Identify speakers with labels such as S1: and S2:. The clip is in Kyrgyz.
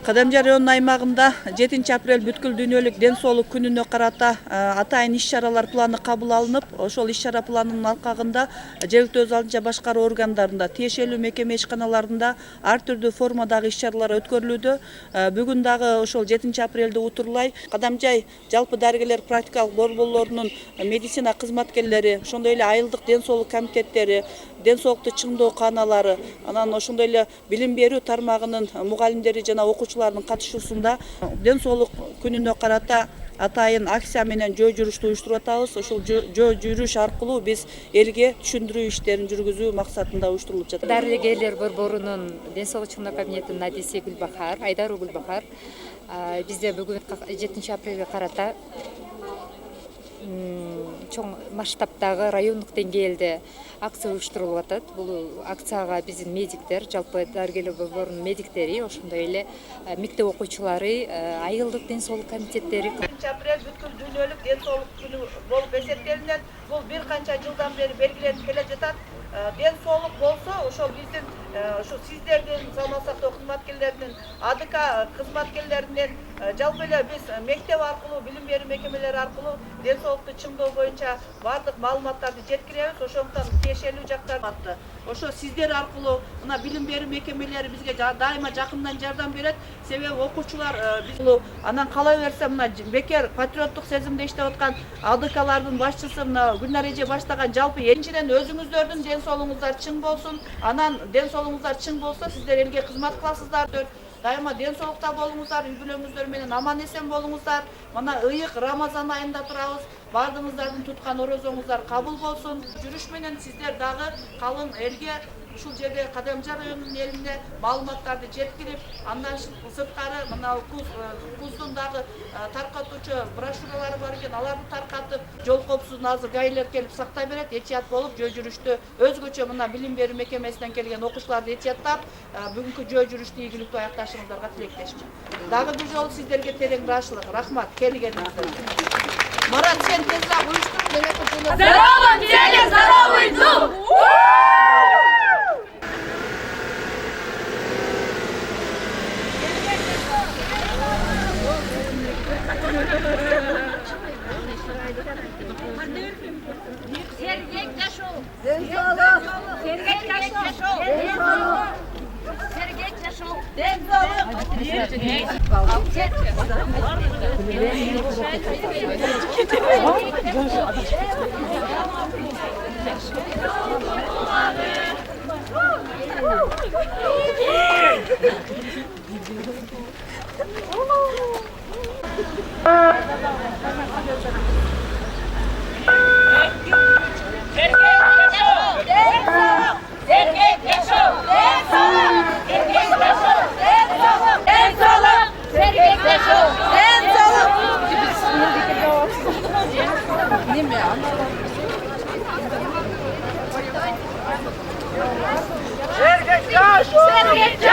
S1: Кадамжар районунун аймагында 7 апрель бүткүл дүйнөлүк ден соолук күнүнө карата атайын иш-чаралар планы кабыл алынып, ошол иш-чара планынын алкагында жергиликтүү өз алдынча башкаруу органдарында, тиешелүү мекеме ишканаларында ар түрдүү формадагы иш-чаралар өткөрүлүүдө. Бүгүн дагы ошол 7 апрелди утурлай Кадамжай жалпы дарыгерлер практикалык борборлорунун медицина кызматкерлери, ошондой эле айылдык ден соолук комитеттери, ден соолукту чыңдоо кааналары, анан ошондой эле билим берүү тармагынын мугалимдери жана окуучулардын катышуусунда ден соолук күнүнө карата атайын акция менен жөө жүрүштү уюштуруп атабыз. Ошол жөө жүрүш аркылуу биз элге түшүндүрүү иштерин жүргүзүү максатында уюштурулуп жатат.
S2: Дарыгерлер борборунун ден соолук чыңдоо кабинетинин адиси Гүлбахар, Айдаруу Гүлбахар бизде бүгүн 7 апрелге карата чоң масштабтагы райондук деңгээлде акция уюштурулуп атат. Бул акцияга биздин медиктер, жалпы дарыгерлер борборунун медиктери, ошондой эле мектеп окуучулары, айылдык ден соолук комитеттери.
S1: 7 апрель бүткүл дүйнөлүк ден соолук күнү болуп эсептелинет. Бул бир канча жылдан бери белгиленип келе жатат. Ден соолук болсо, ошол биздин ошо сиздердин саламат сактоо кызматкерлеринин, АДК кызматкерлеринин жалпы эле биз мектеп аркылуу, билим берүү мекемелери аркылуу ден соолукту чыңдоо боюнча бардык маалыматтарды жеткиребиз. Ошондуктан тиешелүү жактар атты. Ошо сиздер аркылуу мына билим берүү мекемелери бизге дайыма жакындан жардам берет. Себеби окуучулар биз анан кала берсе мына бекер патриоттук сезимде иштеп аткан АДКлардын башчысы мына Гүлнар эже баштаган жалпы энчиден өзүңүздөрдүн ден соолугуңуздар чың болсун. Анан ден соолугуңуздар чың болсо сиздер элге кызмат кыласыздар. Дайыма ден соолукта болуңуздар, үй бүлөңүздөр менен аман эсен болуңуздар. Мына ыйык Рамазан айында турабыз. Бардыгыңыздардын туткан орозоңуздар кабыл болсун. Жүрүш менен сиздер дагы калың элге ушул жерде Кадамжар районунун элине маалыматтарды жеткирип, андан сырткары мына куздун дагы таркатуучу брошюралары бар экен, аларды таркатып, жол коопсуздугун азыр гаилер келип сактай берет. Этият болуп, жөө жүрүштү өзгөчө мына билим берүү мекемесинен келген окуучуларды этияттап, бүгүнкү жөө жүрүштү ийгиликтүү аякташыңыздарга тилектешим. Дагы бир жолу сиздерге терең ыраазычылык. Рахмат, келгениңиздер. Марат, сен тезирээк уюштур.
S3: Здоровом теле здоровый дух! Сергей Тяшов! Сергей Тяшов! Сергей Тяшов! Sergey